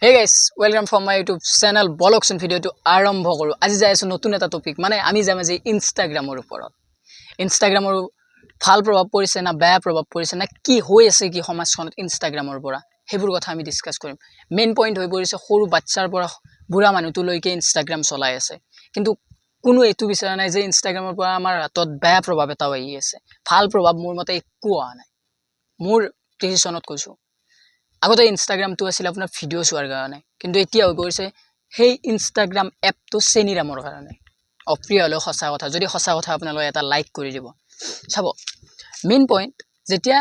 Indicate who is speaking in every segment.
Speaker 1: Hey guys, welcome from my YouTube channel Bolokson video to আৰম্ভ কৰো আজি যাই আছো নতুন এটা টপিক মানে আমি যাম আজি ইনষ্টাগ্ৰামৰ ওপৰত ইনষ্টাগ্ৰামৰ ভাল প্ৰভাৱ পৰিছে না বেয়া প্ৰভাৱ পৰিছে না কি হৈ আছে কি সমাজখনত ইনষ্টাগ্ৰামৰ পৰা হেবোৰ কথা আমি ডিসকাস কৰিম মেইন পইণ্ট হৈ পৰিছে সৰু বাচ্চাৰ পৰা বুঢ়া মানুহটো লৈকে ইনষ্টাগ্ৰাম চলাই আছে কিন্তু কোনো এটো বিচাৰা নাই যে ইনষ্টাগ্ৰামৰ পৰা আমাৰ হাতত বেয়া প্ৰভাৱ এটা হৈ আছে ভাল প্ৰভাৱ মোৰ মতে একো আ নাই মোৰ ডিসিশনত কৈছো আগতে ইনষ্টাগ্ৰামটো আছিল আপোনাৰ ভিডিও চোৱাৰ কাৰণে কিন্তু এতিয়া হৈ গৈছে সেই ইনষ্টাগ্ৰাম এপটো চেনিৰামৰ কাৰণে অপ্ৰিয় হলো সঁচা কথা যদি সঁচা কথা আপোনালোকে এটা লাইক কৰি দিব চাব মেইন পইণ্ট যেতিয়া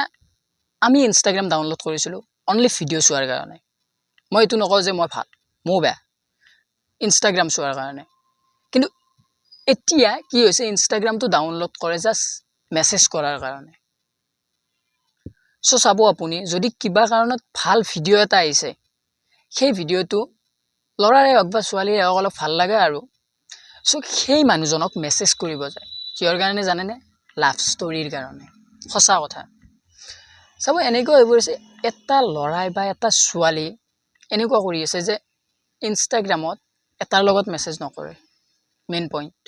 Speaker 1: আমি ইনষ্টাগ্ৰাম ডাউনলোড কৰিছিলো অনলি ভিডিও চোৱাৰ কাৰণে মই এটো নকওঁ যে মই ভাল মই বেয়া ইনষ্টাগ্ৰাম চোৱাৰ কাৰণে কিন্তু এতিয়া কি হৈছে ইনষ্টাগ্ৰামটো ডাউনলোড কৰে জাস্ট মেছেজ কৰাৰ কাৰণে সো চাবো আপুনি যদি কিবা কাৰণত ভাল ভিডিও এটা আইছে সেই ভিডিওটো লৰাৰে হক বা ছোৱালীৰে হক অলপ ভাল লাগে আৰু সো সেই মানুহজনক মেছেজ কৰিব যায় কিহৰ কাৰণে জানে নে লাভ ষ্টৰীৰ কাৰণে সঁচা কথা চাবো এনেকৈ হৈ পৰিছে এটা লৰাই বা এটা ছোৱালী এনেকুৱা কৰি আছে যে ইনষ্টাগ্ৰামত এটাৰ লগত মেছেজ নকৰে মেইন পইণ্ট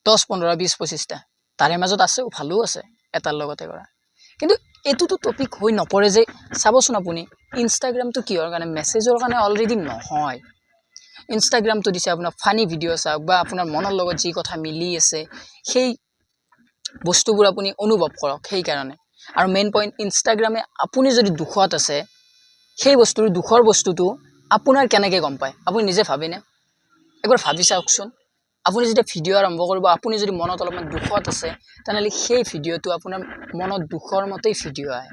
Speaker 1: 10 15 20 25টা তাৰে মাজত আছে ভালো আছে এটাৰ লগতে কৰা কিন্তু এতুটো টপিক হৈ নপৰে যে চাবচোন আপুনি ইনষ্টাগ্ৰামটো কিহৰ কাৰণে মেছেজৰ কাৰণে অলৰেডি নহয় ইনষ্টাগ্ৰামটো দিছে আপোনাৰ ফানি ভিডিও চাওক বা আপোনাৰ মনৰ লগত যি কথা মিলি আছে সেই বস্তুবোৰ আপুনি অনুভৱ কৰক সেই কাৰণে আৰু মেইন পইণ্ট ইনষ্টাগ্ৰামে আপুনি যদি দুখত আছে সেই বস্তুৰ দুখৰ বস্তুটো আপোনাৰ কেনেকৈ গম পায় আপুনি নিজে ভাবিনে একবাৰ ভাবি চাওকচোন আপুনি যেতিয়া ভিডিও আৰম্ভ কৰিব আপুনি যদি মনত অলপমান দুখত আছে তানলি সেই ভিডিওটো আপোনাৰ মনত দুখৰ মতেই ভিডিও আহে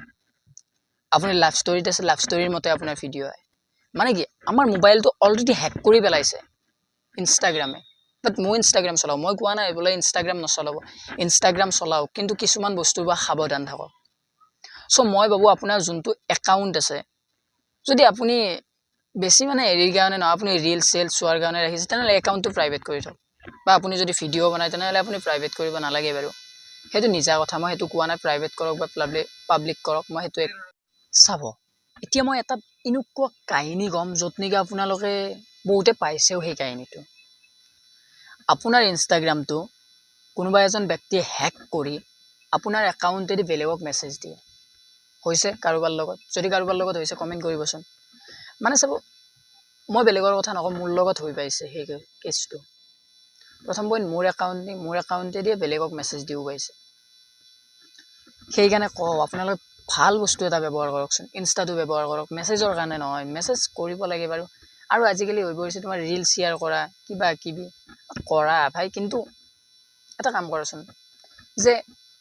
Speaker 1: আপুনি লাভ ষ্টৰীত আছে লাভ ষ্টৰীৰ মতে আপোনাৰ ভিডিও আহে মানে কি আমাৰ মোবাইলটো অলৰেডি হ্যাক কৰি পেলাইছে ইনষ্টাগ্ৰামে বাট মই ইনষ্টাগ্ৰাম চলাও মই কোৱা নাই বলে ইনষ্টাগ্ৰাম নচলাব ইনষ্টাগ্ৰাম চলাও কিন্তু কিছুমান বস্তুৰ বা সাৱধান থাকক সো মই ভাবো আপোনাৰ যোনটো একাউন্ট আছে যদি আপুনি বেছি মানে এৰিৰ কাৰণে না আপুনি ৰিল সেল চোৱাৰ কাৰণে ৰাখিছে তেনলে একাউন্টটো প্ৰাইভেট কৰি থক বা আপুনি যদি ভিডিও বনায় তেনলে আপুনি প্ৰাইভেট কৰিব নালাগে বাৰু হেতু নিজা কথা মই হেতু কোৱা নাই প্ৰাইভেট কৰক বা পাব্লিক কৰক মই হেতু চাব এতিয়া মই এটা ইনুকুৱা কাহিনী গম যত নিগা আপোনালোকে বহুতে পাইছেও সেই কাহিনীটো আপোনাৰ ইনষ্টাগ্ৰামটো কোনোবা এজন ব্যক্তিয়ে হ্যাক কৰি আপোনাৰ একাউন্টেদি বেলেগক মেছেজ দিয়ে হৈছে কাৰোবাৰ লগত যদি কাৰোবাৰ লগত হৈছে কমেন্ট কৰিবচোন মানে চাব মই বেলেগৰ কথা নকম মোৰ লগত হৈ পাইছে সেই কেছটো প্ৰথম পইণ্ট মোৰ একাউন্টে দিয়ে বেলেগক মেছেজ দিও পাইছে সেই কাৰণে কও আপোনালোকে ভাল বস্তু এটা ব্যৱহাৰ কৰকচোন ইনষ্টাটো ব্যৱহাৰ কৰক মেছেজৰ কাৰণে নহয় মেছেজ কৰিব লাগে বাৰু আৰু আজিকালি হৈ পৰিছে তোমাৰ ৰিল শেয়াৰ কৰা কিবা কিবি কৰা ভাই কিন্তু এটা কাম কৰচোন যে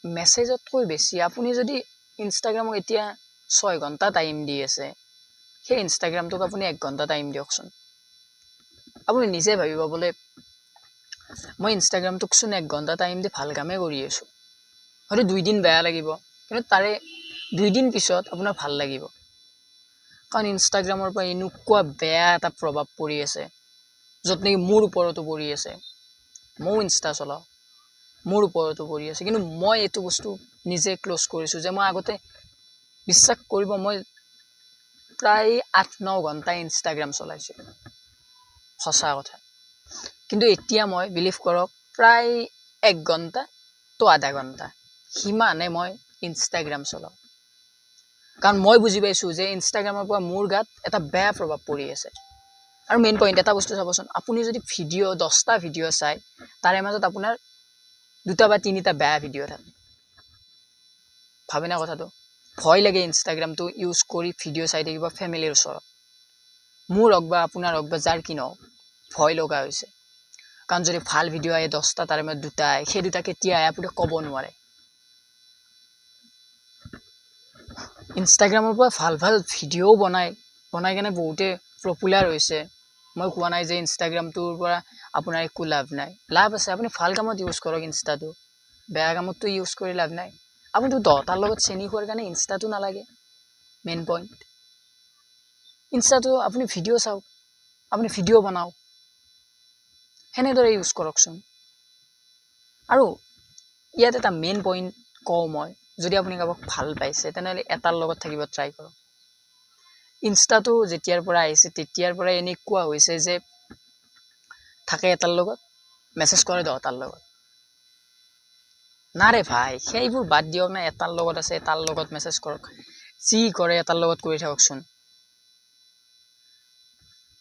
Speaker 1: মেছেজতকৈ বেছি আপুনি যদি ইনষ্টাগ্ৰামক এতিয়া 6 ঘন্টা টাইম দি আছে সেই ইনষ্টাগ্ৰামটোক আপুনি 1 ঘন্টা টাইম দিয়কচোন আপুনি নিজে ভাবিব বলে মই ইনষ্টাগ্ৰামটোক চোন 1 ঘন্টা টাইম দি ভাল কামে কৰি আছো হয়তো 2 দিন বেয়া লাগিব কিন্তু তাৰে 2 দিন পিছত আপোনাৰ ভাল লাগিব কাৰণ ইনষ্টাগ্ৰামৰ পৰা ইনুকুৱা বেয়া এটা প্ৰভাৱ পৰি আছে যত নেকি মোৰ ওপৰতো পৰি আছে মই ইনষ্টা চলাও মোৰ ওপৰতো পৰি আছে কিন্তু মই এটো বস্তু নিজে ক্লোজ কৰিছো যে মই আগতে বিশ্বাস কৰিব মই প্ৰায় 8-9 ঘন্টা ইনষ্টাগ্ৰাম চলাইছো সঁচা কথা কিন্তু এতিয়া মই বিলিভ কৰক প্ৰায় 1 ঘন্টা তো আধা ঘন্টা হিমানে মই ইনষ্টাগ্ৰাম চলাও কাৰণ মই বুজি পাইছো যে ইনষ্টাগ্ৰামৰ পৰা মোৰ গাত এটা বেয়া প্ৰভাৱ পৰি আছে আৰু মেইন পইণ্ট এটা বস্তু চাবচোন আপুনি যদি ভিডিও 10টা ভিডিও চাই তাৰে মাজত আপোনাৰ 2টা বা 3টা বেয়া ভিডিও থাকে ভাবেনা কথাটো ভয় লাগে ইনষ্টাগ্ৰামটো ইউজ কৰি ভিডিও চাই থাকিব ফ্যামিলিৰ ওচৰত মোৰ হক বা আপোনাৰ হক বা যাৰ কিনো ভয় লগা হৈছে কাৰণ যদি ভাল ভিডিও আহে 10টা তাৰে মাজত 2টা আহে সেই 2টা কেতিয়া আহে আপুনি ক'ব নোৱাৰে ইনষ্টাগ্ৰামৰ পৰা ভাল ভিডিও বনাই কেনে বহুতে পপুলাৰ হৈছে মই কোৱা নাই যে ইনষ্টাগ্ৰামটোৰ পৰা আপোনাৰ একো লাভ নাই লাভ আছে আপুনি ভাল কামত ইউজ কৰক ইনষ্টাটো বেয়া কামতটো ইউজ কৰি লাভ নাই আপুনি 10টাৰ লগত চেনি খোৱাৰ কাৰণে ইনষ্টাটো নালাগে মেইন পইণ্ট ইনষ্টাটো আপুনি ভিডিও চাওক আপুনি ভিডিও বনাওক হেনেদৰে ইউজ কৰকচোন আৰু ইয়াত এটা মেইন পইণ্ট কও মই যদি আপুনি কাবাক ভাল পাইছে তেনলে এটাৰ লগত থাকিব ট্ৰাই কৰক ইনষ্টাটো যেতিয়াৰ পৰা আহিছে তেতিয়াৰ পৰা এনেকুৱা হৈছে যে থাকে এটাৰ লগত মেছেজ কৰে দহটাৰ লগত না ৰে ভাই সেইবোৰ বাদ দিয়ক না এটাৰ লগত আছে এটাৰ লগত মেছেজ কৰক যি কৰে এটাৰ লগত কৰি থাককচোন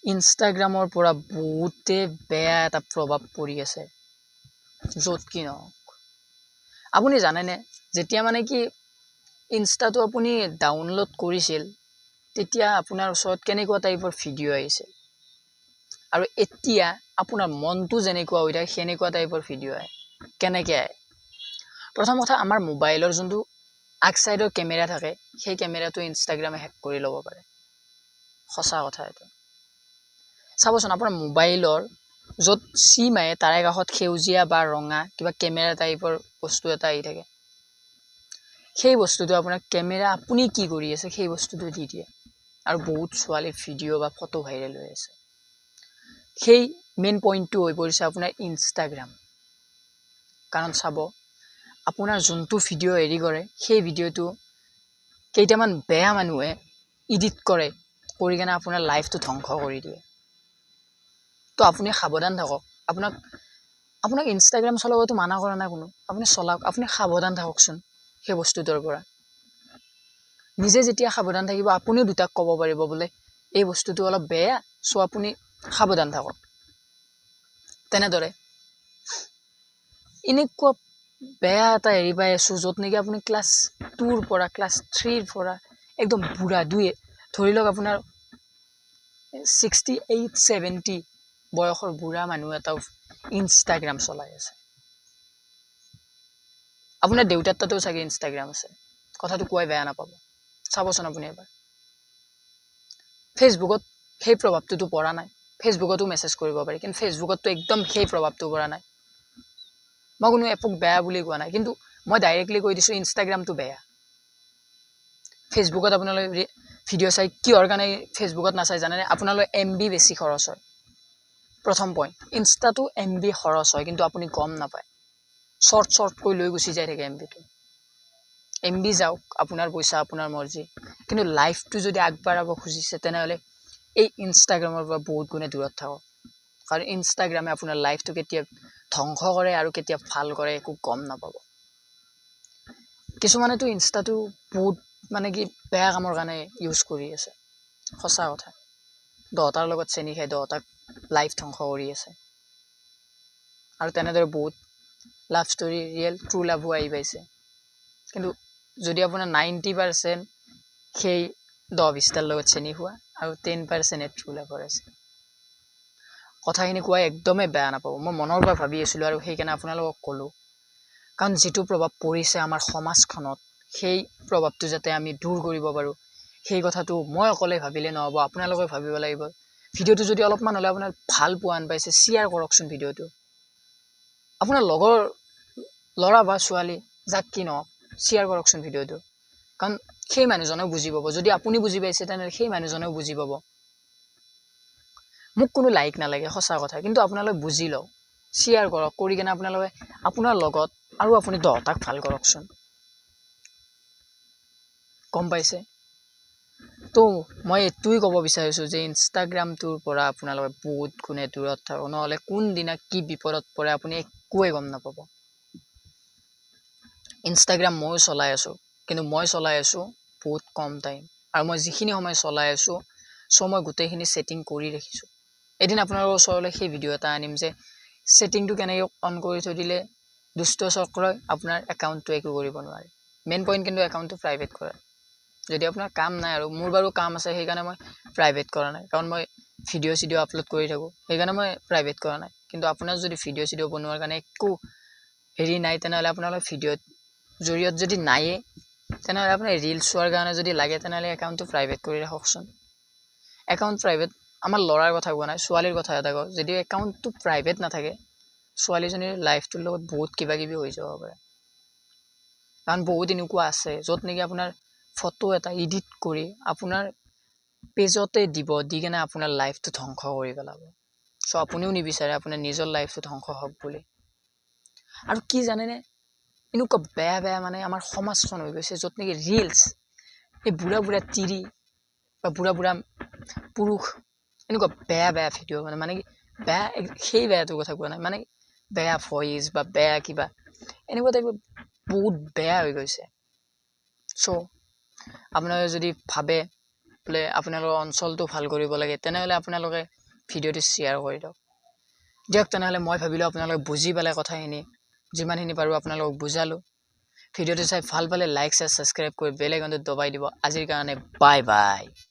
Speaker 1: ইনষ্টাগ্ৰামৰ পৰা বহুতে বেয়া এটা প্ৰভাৱ পৰি আছে য'ত কি নহওক আপুনি জানেনে যেতিয়া মানে কি ইনষ্টাটো আপুনি ডাউনলোড কৰিছিল তেতিয়া আপোনাৰ ওচৰত কেনেকুৱা টাইপৰ ভিডিঅ' আহিছিল আৰু এতিয়া আপোনাৰ মনটো যেনেকুৱা হৈ থাকে সেনেকুৱা টাইপৰ ভিডিঅ' আহে কেনেকৈ আহে প্ৰথম কথা আমাৰ মোবাইলৰ যোনটো আগ চাইডৰ কেমেৰা থাকে সেই কেমেৰাটো ইনষ্টাগ্ৰামে হেক কৰি ল'ব পাৰে সঁচা কথা এইটো চাবচোন আপোনাৰ মোবাইলৰ য'ত চিম আহে তাৰে কাষত সেউজীয়া বা ৰঙা কিবা কেমেৰা টাইপৰ বস্তু এটা আহি থাকে সেই বস্তুটো আপোনাৰ কেমেৰা আপুনি কি কৰি আছে সেই বস্তুটো দি দিয়ে আৰু বহুত ছোৱালীৰ ভিডিঅ' বা ফটো ভাইৰেল হৈ আছে সেই মেইন পইণ্টটো হৈ পৰিছে আপোনাৰ ইনষ্টাগ্ৰাম কাৰণ চাব আপোনাৰ যোনটো ভিডিঅ' হেৰি কৰে সেই ভিডিঅ'টো কেইটামান বেয়া মানুহে এডিট কৰি কেনে আপোনাৰ লাইফটো ধ্বংস কৰি দিয়ে তো আপুনি সাৱধান থাকক আপোনাক ইনষ্টাগ্ৰাম চলাবতো মানা কৰা নাই কোনো আপুনি চলাওক আপুনি সাৱধান থাককচোন সেই বস্তুটোৰ পৰা নিজে যেতিয়া সাৱধান থাকিব আপুনিও দুটাক ক'ব পাৰিব বোলে এই বস্তুটো অলপ বেয়া চ' আপুনি সাৱধান থাকক তেনেদৰে এনেকুৱা বেয়া এটা হেৰি পাই আছোঁ য'ত নেকি আপুনি ক্লাছ 2ৰ পৰা ক্লাছ 3ৰ পৰা একদম বুঢ়া ধৰি লওক আপোনাৰ 68-70 বয়সৰ বুঢ়া মানুহ এটাও ইনষ্টাগ্ৰাম চলাই আছে আপোনাৰ দেউতাৰ তাতেও চাগে ইনষ্টাগ্ৰাম আছে কথাটো কোৱাই বেয়া নাপাব চাবচোন আপুনি এবাৰ ফেচবুকত সেই প্ৰভাৱটোতো পৰা নাই ফেচবুকতো মেছেজ কৰিব পাৰি কিন্তু ফেচবুকততো একদম সেই প্ৰভাৱটো পৰা নাই মই কোনো এপক বেয়া বুলি কোৱা নাই কিন্তু মই ডাইৰেক্টলি কৈ দিছোঁ ইনষ্টাগ্ৰামটো বেয়া ফেচবুকত আপোনালোকে ভিডিঅ' চাই কিহৰ কাৰণে ফেচবুকত নাচাই জানেনে আপোনালোকৰ MB বেছি খৰচ হয় প্ৰথম পইণ্ট ইনষ্টাটো MB খৰচ হয় কিন্তু আপুনি গম নাপায় শ্বৰ্টকৈ লৈ গুচি যাই থাকে MB যাওক আপোনাৰ পইচা আপোনাৰ মৰ্জি কিন্তু লাইফটো যদি আগবাঢ়াব খুজিছে তেনেহ'লে এই ইনষ্টাগ্ৰামৰ পৰা বহুত গুণে দূৰত থাকক কাৰণ ইনষ্টাগ্ৰামে আপোনাৰ লাইফটো কেতিয়া ধ্বংস কৰে আৰু কেতিয়া ভাল কৰে একো গম নাপাব কিছুমানেতো ইনষ্টাটো বহুত মানে কি বেয়া কামৰ কাৰণে ইউজ কৰি আছে সঁচা কথা 10টাৰ লগত চেনি খাই 10টাক লাইফ ধ্বংস কৰি আছে আৰু তেনেদৰে বহুত লাভ ষ্টৰি ৰিয়েল ট্ৰু লাভো আহি পাইছে কিন্তু যদি আপোনাৰ 90% সেই 10-20টাৰ লগত চেনি খোৱা আৰু 10% ট্ৰু লাভৰ আছে কথাখিনি কোৱাই একদমেই বেয়া নাপাব মই মনৰ পৰা ভাবি আছিলোঁ আৰু সেইকাৰণে আপোনালোকক ক'লোঁ কাৰণ যিটো প্ৰভাৱ পৰিছে আমাৰ সমাজখনত সেই প্ৰভাৱটো যাতে আমি দূৰ কৰিব পাৰোঁ সেই কথাটো মই অকলে ভাবিলে নহ'ব আপোনালোকে ভাবিব লাগিব ভিডিঅ'টো যদি অলপমান হ'লে আপোনাৰ ভাল পোৱা আন পাইছে শ্বেয়াৰ কৰকচোন ভিডিঅ'টো আপোনাৰ লগৰ ল'ৰা বা ছোৱালী যাক কি নহওক শ্বেয়াৰ কৰকচোন ভিডিঅ'টো কাৰণ সেই মানুহজনেও বুজি পাব যদি আপুনি বুজি পাইছে তেনেহ'লে সেই মানুহজনেও বুজি পাব মোক কোনো লাইক নালাগে সঁচা কথা কিন্তু আপোনালোকে বুজি লওক শ্বেয়াৰ কৰক কৰি কিনে আপোনালোকে আপোনাৰ লগত আৰু আপুনি 10টাক ভাল কৰকচোন গম পাইছে তো মই এইটোৱে ক'ব বিচাৰিছোঁ যে ইনষ্টাগ্ৰামটোৰ পৰা আপোনালোকে বহুত গুণে দূৰত থাকক নহ'লে কোনদিনা কি বিপদত পৰে আপুনি একোৱে গম নাপাব ইনষ্টাগ্ৰাম ময়ো চলাই আছোঁ কিন্তু মই চলাই আছোঁ বহুত কম টাইম আৰু মই যিখিনি সময় চলাই আছোঁ চ' মই গোটেইখিনি ছেটিং কৰি ৰাখিছোঁ এদিন আপোনালোকৰ ওচৰলৈ সেই ভিডিঅ' এটা আনিম যে ছেটিংটো কেনেকৈ অন কৰি থৈ দিলে দুষ্ট চক্ৰই আপোনাৰ একাউণ্টটো একো কৰিব নোৱাৰে মেইন পইণ্ট কিন্তু একাউণ্টটো প্ৰাইভেট কৰা যদি আপোনাৰ কাম নাই আৰু মোৰ বাৰু কাম আছে সেইকাৰণে মই প্ৰাইভেট কৰা নাই কাৰণ মই ভিডিঅ' আপলোড কৰি থাকোঁ সেইকাৰণে মই প্ৰাইভেট কৰা নাই কিন্তু আপোনাৰ যদি ভিডিঅ' বনোৱাৰ কাৰণে একো হেৰি নাই তেনেহ'লে আপোনালোকে ভিডিঅ'ত জৰিয়ত যদি নায়ে তেনেহ'লে আপোনাৰ ৰিলছ চোৱাৰ কাৰণে যদি লাগে তেনেহ'লে একাউণ্টটো প্ৰাইভেট কৰি ৰাখকচোন একাউণ্ট প্ৰাইভেট আমাৰ ল'ৰাৰ কথা কোৱা নাই ছোৱালীৰ কথা এটা কওঁ যদি একাউণ্টটো প্ৰাইভেট নাথাকে ছোৱালীজনীৰ লাইফটোৰ লগত বহুত কিবা কিবি হৈ যাব পাৰে কাৰণ বহুত এনেকুৱা আছে য'ত নেকি আপোনাৰ ফটো এটা এডিট কৰি আপোনাৰ পেজতে দি কেনে আপোনাৰ লাইফটো ধ্বংস কৰি পেলাব চ' আপুনিও নিবিচাৰে আপোনাৰ নিজৰ লাইফটো ধ্বংস হওক বুলি আৰু কি জানেনে এনেকুৱা বেয়া মানে আমাৰ সমাজখন হৈ গৈছে য'ত নেকি ৰিলছ এই বুঢ়া তিৰি বা বুঢ়া বুঢ়া পুৰুষ এনেকুৱা বেয়া বেয়া ভিডিঅ' মানে কি বেয়া সেই বেয়াটোৰ কথা কোৱা নাই, মানে বেয়া ভইচ বা বেয়া কিবা এনেকুৱা টাইপৰ বহুত বেয়া হৈ গৈছে। চ' আপোনালোকে যদি ভাবে বোলে আপোনালোকৰ অঞ্চলটো ভাল কৰিব লাগে, তেনেহ'লে আপোনালোকে ভিডিঅ'টো শ্বেয়াৰ কৰি দিয়ক। তেনেহ'লে মই ভাবিলোঁ আপোনালোকে বুজি পালে কথাখিনি, যিমানখিনি পাৰোঁ আপোনালোকক বুজালোঁ। ভিডিঅ'টো চাই ভাল পালে লাইক শ্বেয়াৰ ছাবস্ক্ৰাইব কৰি বেল আইকনটো দবাই দিব। আজিৰ কাৰণে বাই বাই।